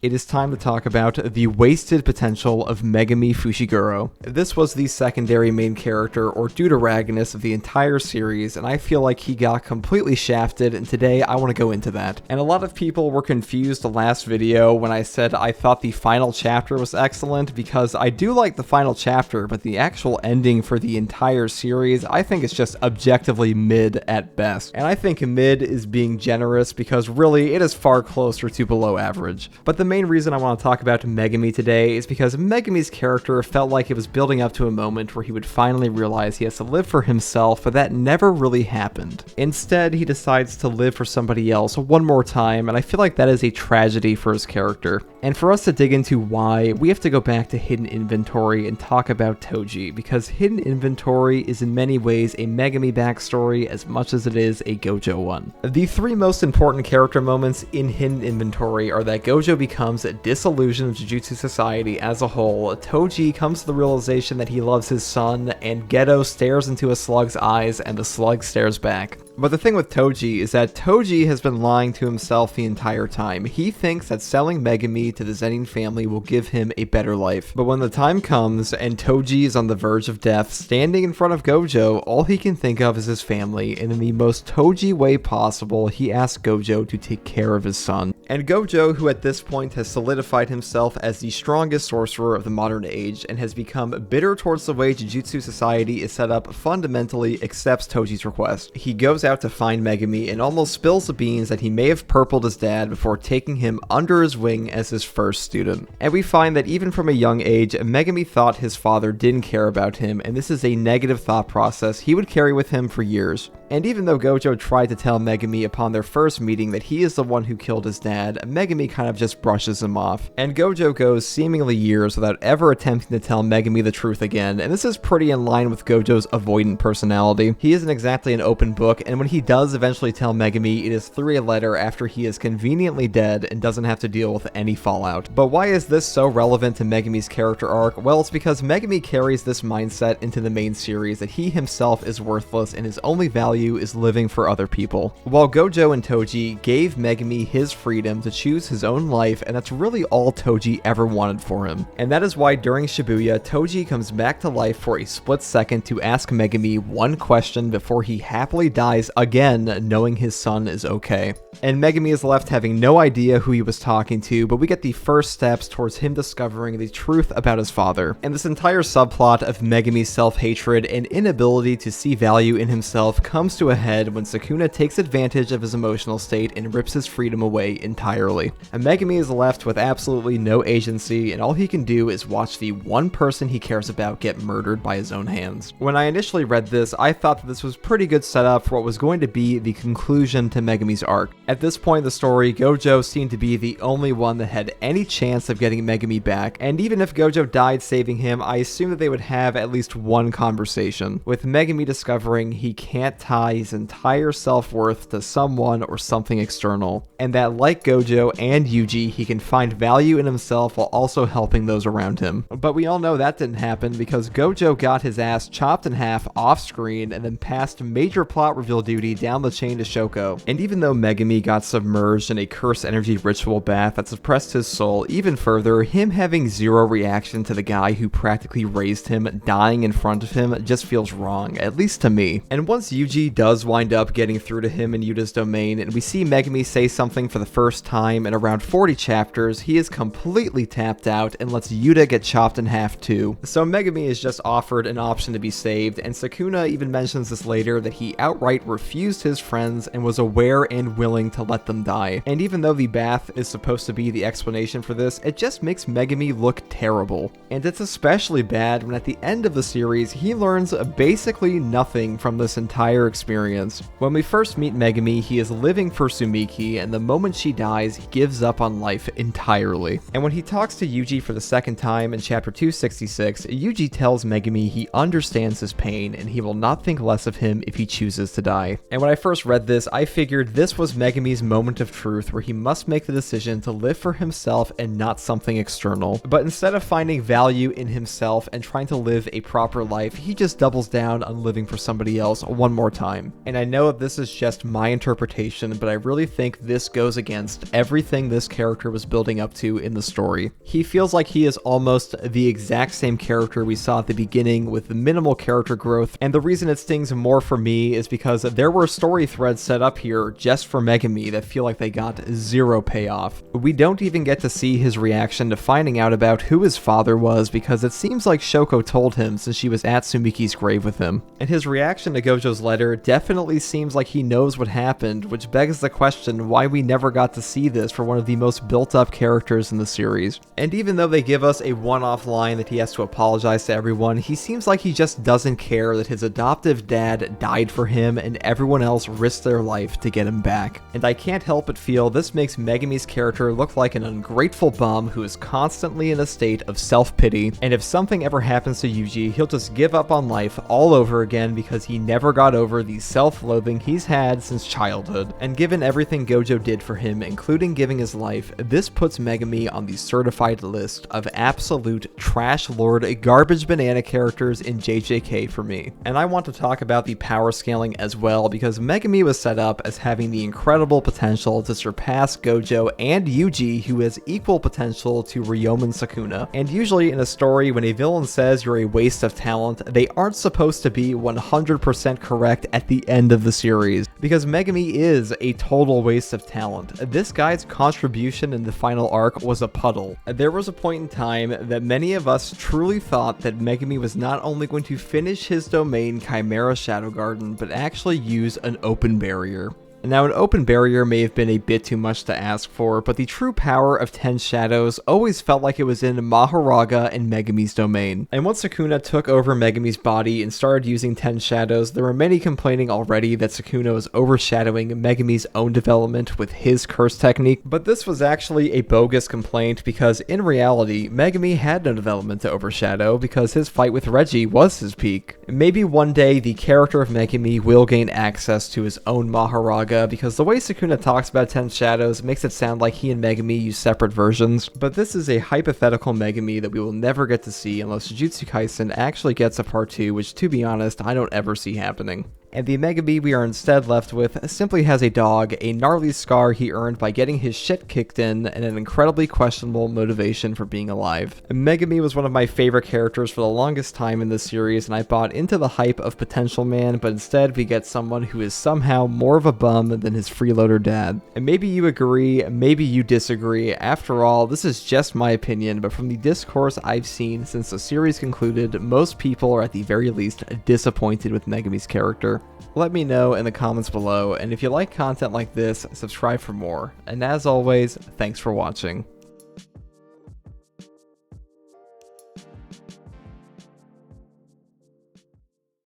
It is time to talk about the wasted potential of Megumi Fushiguro. This was the secondary main character or deuteragonist of the entire series, and I feel like he got completely shafted, and today I want to go into that. And a lot of people were confused the last video when I said I thought the final chapter was excellent, because I do like the final chapter, but the actual ending for the entire series I think is just objectively mid at best. And I think mid is being generous, because really it is far closer to below average. But the main reason I want to talk about Megumi today is because Megumi's character felt like it was building up to a moment where he would finally realize he has to live for himself, but that never really happened. Instead, he decides to live for somebody else one more time, and I feel like that is a tragedy for his character. And for us to dig into why, we have to go back to Hidden Inventory and talk about Toji, because Hidden Inventory is in many ways a Megumi backstory as much as it is a Gojo one. The three most important character moments in Hidden Inventory are that Gojo becomes disillusioned with Jujutsu society as a whole, Toji comes to the realization that he loves his son, and Geto stares into a slug's eyes and the slug stares back. But the thing with Toji is that Toji has been lying to himself the entire time. He thinks that selling Megumi to the Zenin family will give him a better life. But when the time comes and Toji is on the verge of death, standing in front of Gojo, all he can think of is his family, and in the most Toji way possible, he asks Gojo to take care of his son. And Gojo, who at this point has solidified himself as the strongest sorcerer of the modern age and has become bitter towards the way Jujutsu society is set up, fundamentally accepts Toji's request. He goes out to find Megumi and almost spills the beans that he may have purpled his dad before taking him under his wing as his first student. And we find that even from a young age, Megumi thought his father didn't care about him, and this is a negative thought process he would carry with him for years. And even though Gojo tried to tell Megumi upon their first meeting that he is the one who killed his dad, Megumi kind of just brushes him off. And Gojo goes seemingly years without ever attempting to tell Megumi the truth again, and this is pretty in line with Gojo's avoidant personality. He isn't exactly an open book, and when he does eventually tell Megumi, it is through a letter after he is conveniently dead and doesn't have to deal with any fallout. But why is this so relevant to Megumi's character arc? Well, it's because Megumi carries this mindset into the main series that he himself is worthless and his only value is living for other people. While Gojo and Toji gave Megumi his freedom to choose his own life, and that's really all Toji ever wanted for him. And that is why during Shibuya, Toji comes back to life for a split second to ask Megumi one question before he happily dies again, knowing his son is okay. And Megumi is left having no idea who he was talking to, but we get the first steps towards him discovering the truth about his father. And this entire subplot of Megumi's self-hatred and inability to see value in himself comes to a head when Sakuna takes advantage of his emotional state and rips his freedom away entirely. And Megumi is left with absolutely no agency, and all he can do is watch the one person he cares about get murdered by his own hands. When I initially read this, I thought that this was pretty good setup for what was going to be the conclusion to Megumi's arc. At this point in the story, Gojo seemed to be the only one that had any chance of getting Megumi back, and even if Gojo died saving him, I assume that they would have at least one conversation, with Megumi discovering he can't tie his entire self-worth to someone or something external, and that like Gojo and Yuji, he can find value in himself while also helping those around him. But we all know that didn't happen, because Gojo got his ass chopped in half off screen and then passed major plot reveal duty down the chain to Shoko. And even though Megumi got submerged in a curse energy ritual bath that suppressed his soul even further, him having zero reaction to the guy who practically raised him dying in front of him just feels wrong, at least to me. And once Yuji does wind up getting through to him in Yuta's domain, and we see Megumi say something for the first time in around 40 chapters, he is completely tapped out and lets Yuta get chopped in half too. So Megumi is just offered an option to be saved, and Sakuna even mentions this later, that he outright refused his friends and was aware and willing to let them die. And even though the bath is supposed to be the explanation for this, it just makes Megumi look terrible. And it's especially bad when at the end of the series, he learns basically nothing from this entire experience. When we first meet Megumi, he is living for Sumiki, and the moment she dies, he gives up on life entirely. And when he talks to Yuji for the second time in chapter 266, Yuji tells Megumi he understands his pain and he will not think less of him if he chooses to die. And when I first read this, I figured this was Megumi's moment of truth, where he must make the decision to live for himself and not something external. But instead of finding value in himself and trying to live a proper life, he just doubles down on living for somebody else one more time. And I know that this is just my interpretation, but I really think this goes against everything this character was building up to in the story. He feels like he is almost the exact same character we saw at the beginning with minimal character growth, and the reason it stings more for me is because there were story threads set up here just for Megumi that feel like they got zero payoff. We don't even get to see his reaction to finding out about who his father was, because it seems like Shoko told him since she was at Sumiki's grave with him. And his reaction to Gojo's letter definitely seems like he knows what happened, which begs the question why we never got to see this for one of the most built-up characters in the series. And even though they give us a one-off line that he has to apologize to everyone, he seems like he just doesn't care that his adoptive dad died for him and everyone else risked their life to get him back. And I can't help but feel this makes Megumi's character look like an ungrateful bum who is constantly in a state of self-pity, and if something ever happens to Yuji, he'll just give up on life all over again because he never got over the self-loathing he's had since childhood. And given everything Gojo did for him, including giving his life, this puts Megumi on the certified list of absolute trash lord garbage banana characters in JJK for me. And I want to talk about the power scaling as well, because Megumi was set up as having the incredible potential to surpass Gojo and Yuji, who has equal potential to Ryomen Sakuna. And usually in a story, when a villain says you're a waste of talent, they aren't supposed to be 100% correct at the end of the series, because Megumi is a total waste of talent. This guy's contribution in the final arc was a puddle. There was a point in time that many of us truly thought that Megumi was not only going to finish his domain Chimera Shadow Garden, but actually use an open barrier. Now, an open barrier may have been a bit too much to ask for, but the true power of 10 Shadows always felt like it was in Mahoraga and Megumi's domain. And once Sukuna took over Megumi's body and started using 10 Shadows, there were many complaining already that Sukuna was overshadowing Megumi's own development with his curse technique, but this was actually a bogus complaint, because in reality, Megumi had no development to overshadow because his fight with Reggie was his peak. Maybe one day the character of Megumi will gain access to his own Mahoraga, because the way Sukuna talks about 10 Shadows makes it sound like he and Megumi use separate versions, but this is a hypothetical Megumi that we will never get to see unless Jujutsu Kaisen actually gets a part 2, which, to be honest, I don't ever see happening. And the Megumi we are instead left with simply has a dog, a gnarly scar he earned by getting his shit kicked in, and an incredibly questionable motivation for being alive. Megumi was one of my favorite characters for the longest time in this series, and I bought into the hype of Potential Man, but instead we get someone who is somehow more of a bum than his freeloader dad. And maybe you agree, maybe you disagree. After all, this is just my opinion, but from the discourse I've seen since the series concluded, most people are at the very least disappointed with Megumi's character. Let me know in the comments below, and if you like content like this, subscribe for more. And as always, thanks for watching.